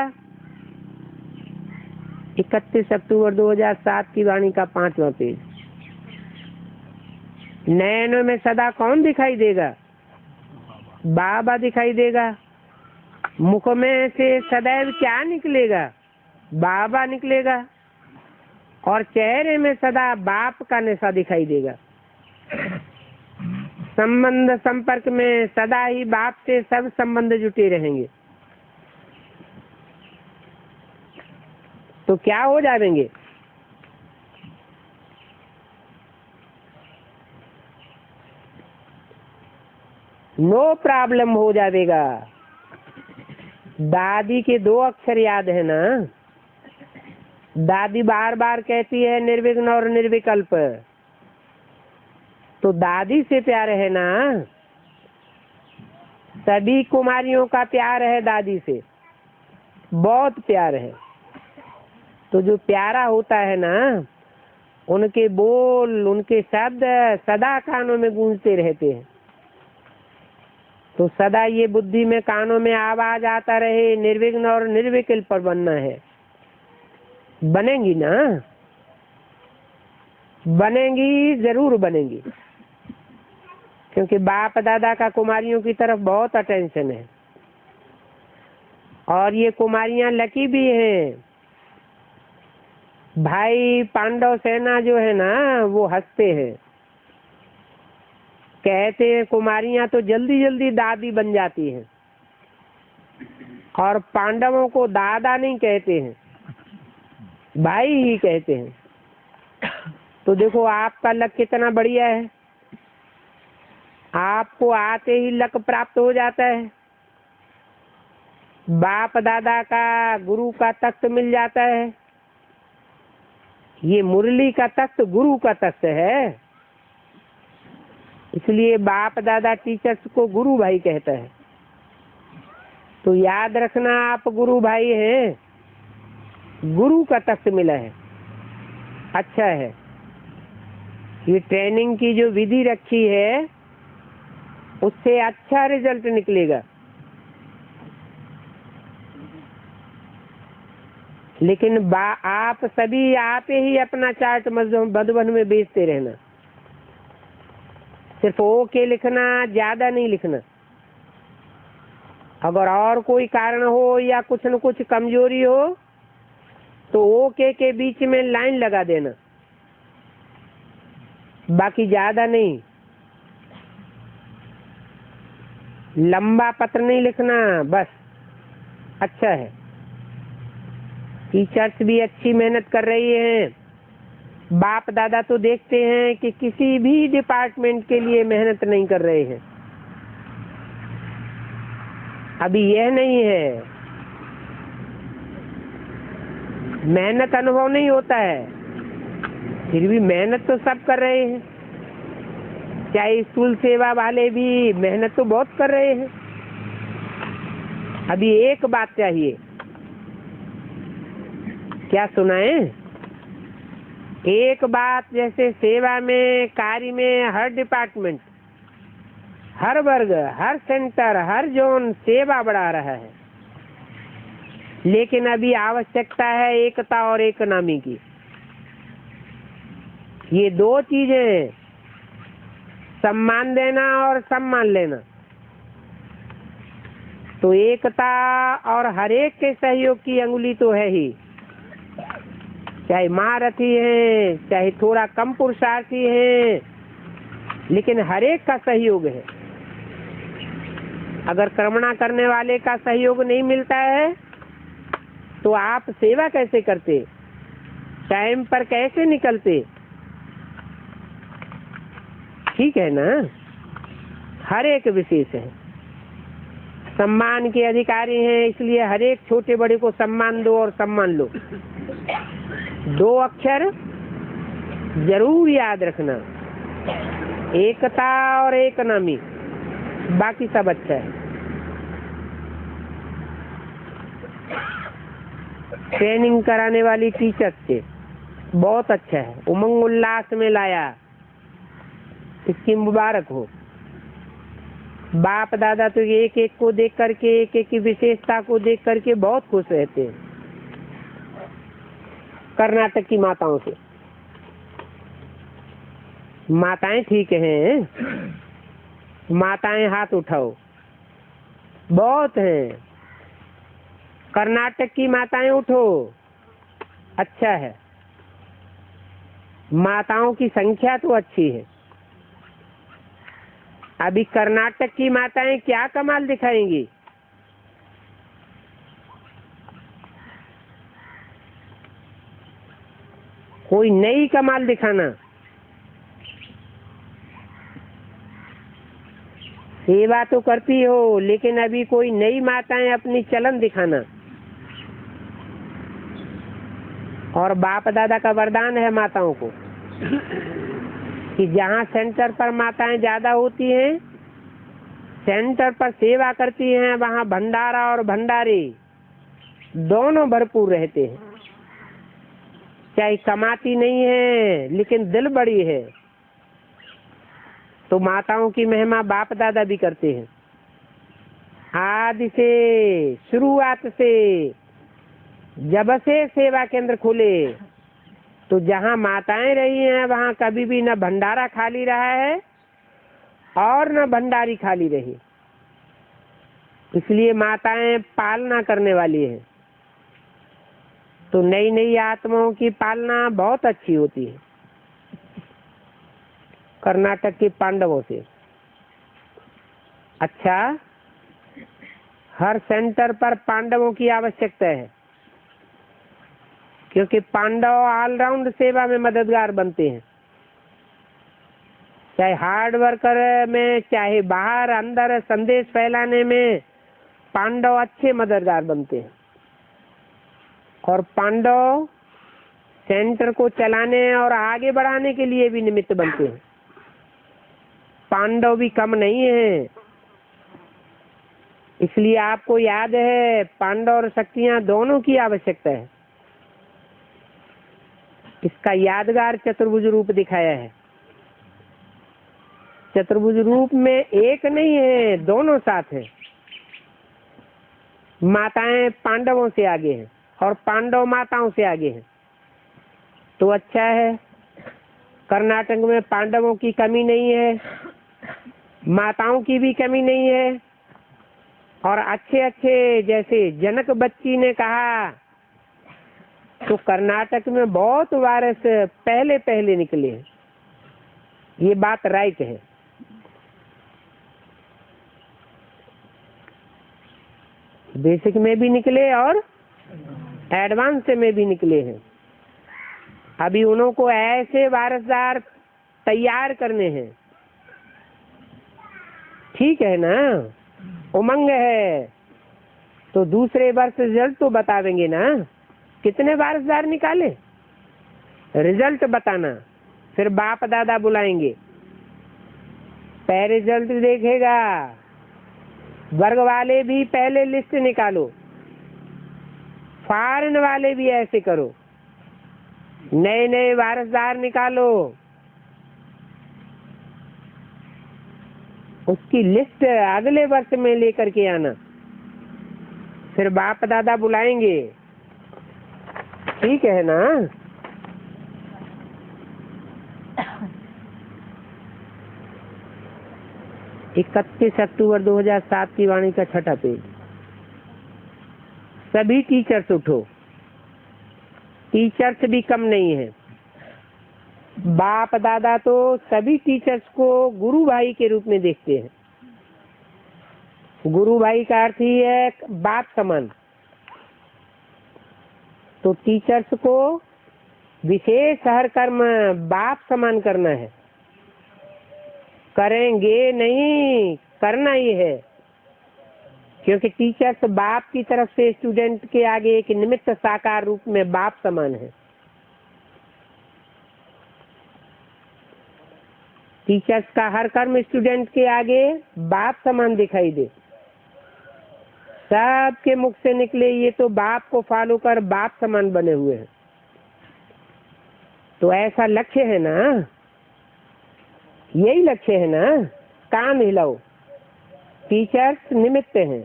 31 अक्टूबर 2007 की वाणी का 5वां पेज। नयनों में सदा कौन दिखाई देगा? बाबा दिखाई देगा। मुख में से सदैव क्या निकलेगा? बाबा निकलेगा। और चेहरे में सदा बाप का निशा दिखाई देगा। संबंध संपर्क में सदा ही बाप से सब संबंध जुटे रहेंगे। तो क्या हो जाएंगे? नो प्रॉब्लम हो जाएगा। दादी के 2 अक्षर याद है ना? दादी बार बार कहती है निर्विघ्न और निर्विकल्प। तो दादी से प्यार है ना? सभी कुमारियों का प्यार है दादी से, बहुत प्यार है। तो जो प्यारा होता है ना, उनके बोल, उनके शब्द सदा कानों में गूंजते रहते हैं। तो सदा ये बुद्धि में, कानों में आवाज आता रहे, निर्विघ्न और निर्विकल्प पर बनना है। बनेंगी ना? बनेंगी, जरूर बनेंगी। क्योंकि बाप दादा का कुमारियों की तरफ बहुत अटेंशन है। और ये कुमारियां लकी भी हैं। भाई पांडव सेना जो है ना, वो हंसते हैं, कहते हैं कुमारियां तो जल्दी जल्दी दादी बन जाती हैं। और पांडवों को दादा नहीं कहते हैं, भाई ही कहते हैं। तो देखो आपका लक कितना बढ़िया है। आपको आते ही लक प्राप्त हो जाता है। बाप दादा का, गुरु का तख्त मिल जाता है। ये मुरली का तख्त गुरु का तख्त है। इसलिए बाप दादा टीचर्स को गुरु भाई कहता है। तो याद रखना, आप गुरु भाई हैं, गुरु का तख्त मिला है। अच्छा है। ये ट्रेनिंग की जो विधि रखी है, उससे अच्छा रिजल्ट निकलेगा। लेकिन आप सभी आप ही अपना चार्ट मधुबन में बेचते रहना। सिर्फ ओके लिखना, ज्यादा नहीं लिखना। अगर और कोई कारण हो या कुछ न कुछ कमजोरी हो तो ओके के बीच में लाइन लगा देना, बाकी ज्यादा नहीं। लंबा पत्र नहीं लिखना बस। अच्छा है। टीचर्स भी अच्छी मेहनत कर रही हैं। बाप दादा तो देखते हैं कि किसी भी डिपार्टमेंट के लिए मेहनत नहीं कर रहे हैं। अभी यह नहीं है, मेहनत अनुभव नहीं होता है, फिर भी मेहनत तो सब कर रहे हैं। चाहे स्कूल सेवा वाले भी मेहनत तो बहुत कर रहे हैं। अभी एक बात चाहिए, क्या सुनाएं? एक बात, जैसे सेवा में, कार्य में, हर डिपार्टमेंट, हर वर्ग, हर सेंटर, हर जोन सेवा बढ़ा रहा है। लेकिन अभी आवश्यकता है एकता और एक नामी की। ये 2 चीजें, सम्मान देना और सम्मान लेना। तो एकता और हर एक के सहयोग की अंगुली तो है ही। चाहे महारथी हैं, चाहे थोड़ा कम पुरुषार्थी हैं, लेकिन हर एक का सहयोग है। अगर कर्मणा करने वाले का सहयोग नहीं मिलता है तो आप सेवा कैसे करते, टाइम पर कैसे निकलते? ठीक है ना? हर एक विशेष है, सम्मान के अधिकारी हैं, इसलिए हर एक छोटे बड़े को सम्मान दो और सम्मान लो। 2 अक्षर जरूर याद रखना, एकता और एक नामी, बाकी सब अच्छा है। ट्रेनिंग कराने वाली टीचर से बहुत अच्छा है, उमंग उल्लास में लाया। इसकी मुबारक हो। बाप दादा तो एक एक को देख करके, एक एक की विशेषता को देख करके बहुत खुश रहते हैं। कर्नाटक की माताओं से, माताएं ठीक हैं, माताएं हाथ उठाओ, बहुत हैं। कर्नाटक की माताएं उठो, अच्छा है, माताओं की संख्या तो अच्छी है। अभी कर्नाटक की माताएं क्या कमाल दिखाएंगी? कोई नई कमाल दिखाना। सेवा तो करती हो, लेकिन अभी कोई नई माताएं अपनी चलन दिखाना। और बाप दादा का वरदान है माताओं को कि जहाँ सेंटर पर माताएं ज्यादा होती हैं, सेंटर पर सेवा करती हैं, वहाँ भंडारा और भंडारी दोनों भरपूर रहते हैं। चाहे कमाती नहीं है लेकिन दिल बड़ी है। तो माताओं की महिमा बाप दादा भी करते हैं। आदि से, शुरुआत से, जब से सेवा केंद्र खुले तो जहाँ माताएं रही हैं वहाँ कभी भी न भंडारा खाली रहा है और न भंडारी खाली रही। इसलिए माताएं पालना करने वाली हैं। तो नई नई आत्माओं की पालना बहुत अच्छी होती है। कर्नाटक के पांडवों से अच्छा, हर सेंटर पर पांडवों की आवश्यकता है, क्योंकि पांडव ऑलराउंड सेवा में मददगार बनते हैं। चाहे हार्ड वर्कर में, चाहे बाहर अंदर संदेश फैलाने में पांडव अच्छे मददगार बनते हैं। और पांडव सेंटर को चलाने और आगे बढ़ाने के लिए भी निमित्त बनते हैं। पांडव भी कम नहीं है। इसलिए आपको याद है, पांडव और शक्तियां दोनों की आवश्यकता है। इसका यादगार चतुर्भुज रूप दिखाया है। चतुर्भुज रूप में एक नहीं है, दोनों साथ है। माताएं पांडवों से आगे हैं और पांडव माताओं से आगे हैं। तो अच्छा है, कर्नाटक में पांडवों की कमी नहीं है, माताओं की भी कमी नहीं है। और अच्छे अच्छे, जैसे जनक बच्ची ने कहा, तो कर्नाटक में बहुत वारिस पहले पहले निकले। ये बात राइट है। बेसिक में भी निकले और एडवांस में भी निकले हैं। अभी उन्हों को ऐसे वारसदार तैयार करने हैं। ठीक है ना, उमंग है तो दूसरे वर्ष रिजल्ट तो बतावेंगे ना, कितने वारसदार निकाले, रिजल्ट बताना। फिर बाप दादा बुलाएंगे, पहले रिजल्ट देखेगा। वर्ग वाले भी पहले लिस्ट निकालो, फॉरेन वाले भी ऐसे करो, नए नए वारसदार निकालो, उसकी लिस्ट अगले वर्ष में लेकर के आना। फिर बाप दादा बुलाएंगे, ठीक है ना। 31 अक्टूबर 2007 की वाणी का 6ठा पेज। सभी टीचर्स उठो, टीचर्स भी कम नहीं है। बाप दादा तो सभी टीचर्स को गुरु भाई के रूप में देखते हैं। गुरु भाई का अर्थ ही है बाप समान। तो टीचर्स को विशेष हर कर्म बाप समान करना है। करेंगे नहीं, करना ही है, क्योंकि टीचर्स बाप की तरफ से स्टूडेंट के आगे एक निमित्त साकार रूप में बाप समान है। टीचर्स का हर कर्म स्टूडेंट के आगे बाप समान दिखाई दे। सबके मुख से निकले ये तो बाप को फॉलो कर बाप समान बने हुए हैं। तो ऐसा लक्ष्य है ना, यही लक्ष्य है ना। कान हिलाओ। टीचर्स निमित्त हैं,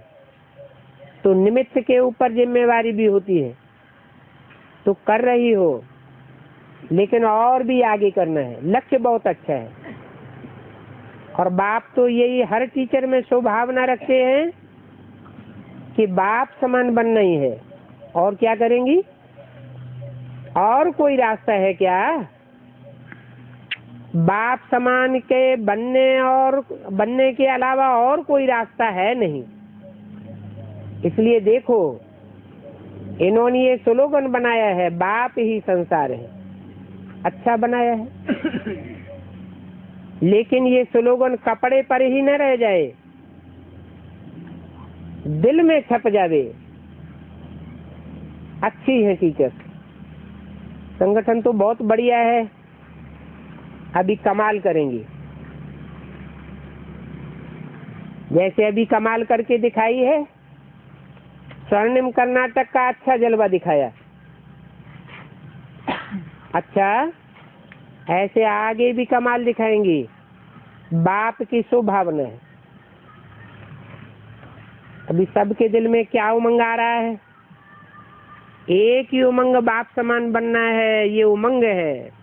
तो निमित्त के ऊपर जिम्मेवारी भी होती है। तो कर रही हो, लेकिन और भी आगे करना है। लक्ष्य बहुत अच्छा है। और बाप तो यही हर टीचर में स्वभावना रखते हैं कि बाप समान बनना ही है। और क्या करेंगी? और कोई रास्ता है क्या? बाप समान के बनने के अलावा और कोई रास्ता है नहीं। इसलिए देखो, इन्होंने ये स्लोगन बनाया है, बाप ही संसार है। अच्छा बनाया है। लेकिन ये स्लोगन कपड़े पर ही न रह जाए, दिल में छप जावे। अच्छी है टीचर, संगठन तो बहुत बढ़िया है। अभी कमाल करेंगे, जैसे अभी कमाल करके दिखाई है। स्वर्णिम कर्नाटक का अच्छा जलवा दिखाया। अच्छा, ऐसे आगे भी कमाल दिखाएंगे। बाप की स्वभावना है। अभी सबके दिल में क्या उमंग आ रहा है? एक ही उमंग, बाप समान बनना है। ये उमंग है।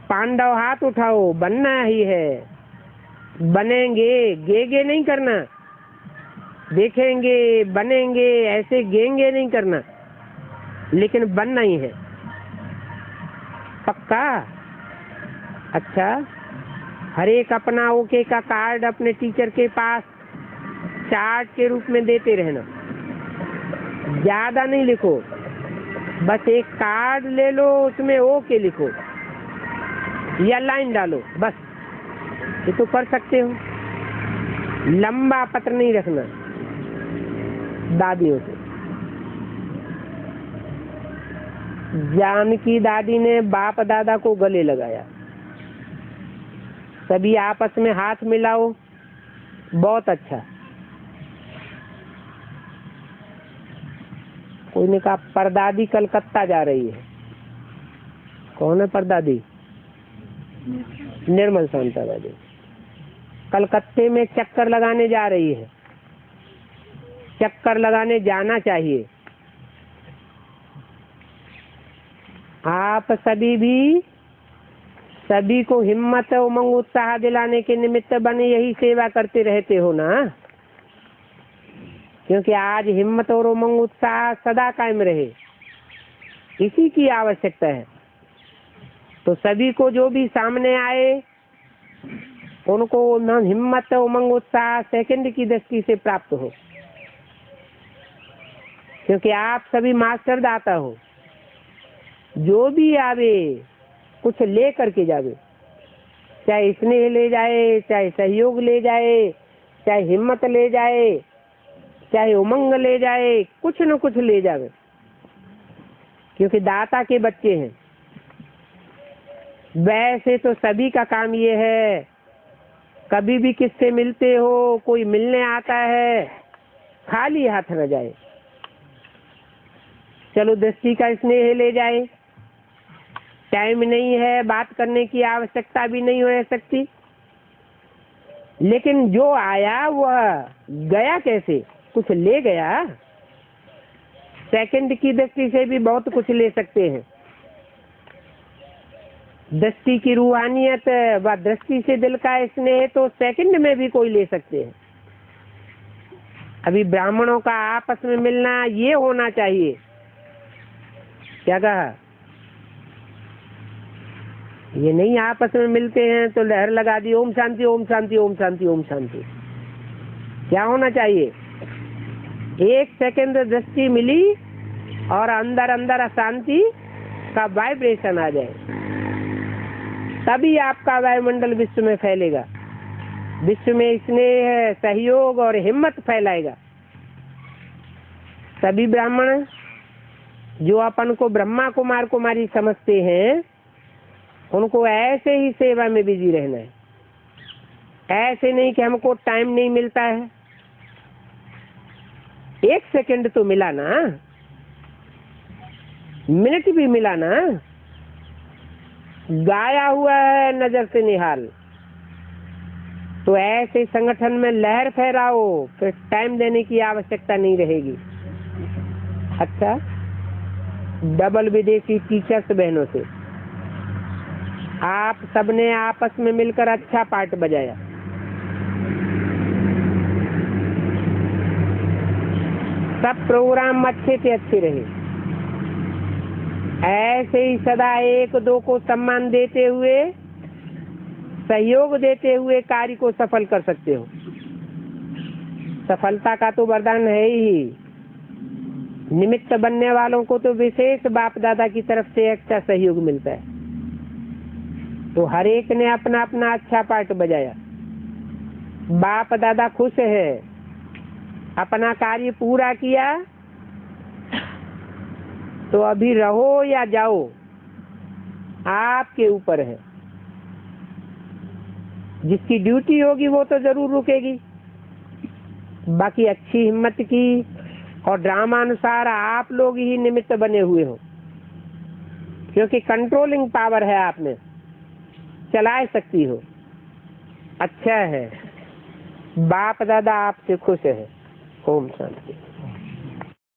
पांडव हाथ उठाओ, बनना ही है। बनेंगे, गे नहीं करना। देखेंगे, बनेंगे, ऐसे गेंगे नहीं करना, लेकिन बनना ही है। पक्का? अच्छा, हर एक अपना ओके का कार्ड अपने टीचर के पास चार्ट के रूप में देते रहना। ज्यादा नहीं लिखो, बस एक कार्ड ले लो, उसमें ओके लिखो या लाइन डालो, बस। ये तो कर सकते हो। लंबा पत्र नहीं रखना। दादियों से, जानकी दादी ने बाप दादा को गले लगाया। सभी आपस में हाथ मिलाओ। बहुत अच्छा। कोई ने कहा परदादी कलकत्ता जा रही है। कौन है परदादी? निर्मल शांता दादी कलकत्ते में चक्कर लगाने जा रही है। चक्कर लगाने जाना चाहिए। आप सभी को हिम्मत उमंग उत्साह दिलाने के निमित्त बने यही सेवा करते रहते हो ना। क्योंकि आज हिम्मत और उमंग उत्साह सदा कायम रहे, इसी की आवश्यकता है। तो सभी को जो भी सामने आए, उनको हिम्मत उमंग उत्साह सेकंड की दृष्टि से प्राप्त हो। क्योंकि आप सभी मास्टर दाता हो। जो भी आवे कुछ ले करके जावे, चाहे स्नेह ले जाए, चाहे सहयोग ले जाए, चाहे हिम्मत ले जाए, चाहे उमंग ले जाए, कुछ न कुछ ले जावे। क्योंकि दाता के बच्चे हैं। वैसे तो सभी का काम ये है, कभी भी किससे मिलते हो, कोई मिलने आता है, खाली हाथ न जाए। चलो दृष्टि का स्नेह ले जाए। टाइम नहीं है, बात करने की आवश्यकता भी नहीं हो सकती, लेकिन जो आया वह गया कैसे? कुछ ले गया। सेकंड की दृष्टि से भी बहुत कुछ ले सकते हैं। दृष्टि की रूहानियत व दृष्टि से दिल का स्नेह तो सेकंड में भी कोई ले सकते हैं। अभी ब्राह्मणों का आपस में मिलना ये होना चाहिए। क्या कहा? ये नहीं आपस में मिलते हैं तो लहर लगा दी, ओम शांति ओम शांति ओम शांति ओम शांति। क्या होना चाहिए? एक सेकंड दृष्टि मिली और अंदर अंदर अशांति का वाइब्रेशन आ जाए, तभी आपका वायुमंडल विश्व में फैलेगा। विश्व में स्नेह, सहयोग और हिम्मत फैलाएगा। सभी ब्राह्मण जो अपन को ब्रह्मा कुमार कुमारी समझते हैं, उनको ऐसे ही सेवा में बिजी रहना है। ऐसे नहीं कि हमको टाइम नहीं मिलता है। एक सेकंड तो मिला ना, मिनट भी मिला ना, गाया हुआ है नजर से निहाल। तो ऐसे संगठन में लहर फहराओ, फिर टाइम देने की आवश्यकता नहीं रहेगी। अच्छा, डबल विदेशी टीचर्स बहनों से आप सबने आपस में मिलकर अच्छा पार्ट बजाया। सब प्रोग्राम अच्छे से अच्छे रहे। ऐसे ही सदा एक दो को सम्मान देते हुए, सहयोग देते हुए कार्य को सफल कर सकते हो। सफलता का तो वरदान है ही। निमित्त बनने वालों को तो विशेष बाप दादा की तरफ से अच्छा सहयोग मिलता है। तो हर एक ने अपना अपना अच्छा पार्ट बजाया। बाप दादा खुश है, अपना कार्य पूरा किया। तो अभी रहो या जाओ, आपके ऊपर है। जिसकी ड्यूटी होगी वो तो जरूर रुकेगी। बाकी अच्छी हिम्मत की और ड्रामा अनुसार आप लोग ही निमित्त बने हुए हो, क्योंकि कंट्रोलिंग पावर है आप में, चला सकती हो। अच्छा है, बाप दादा आपसे खुश है। ओम शांति।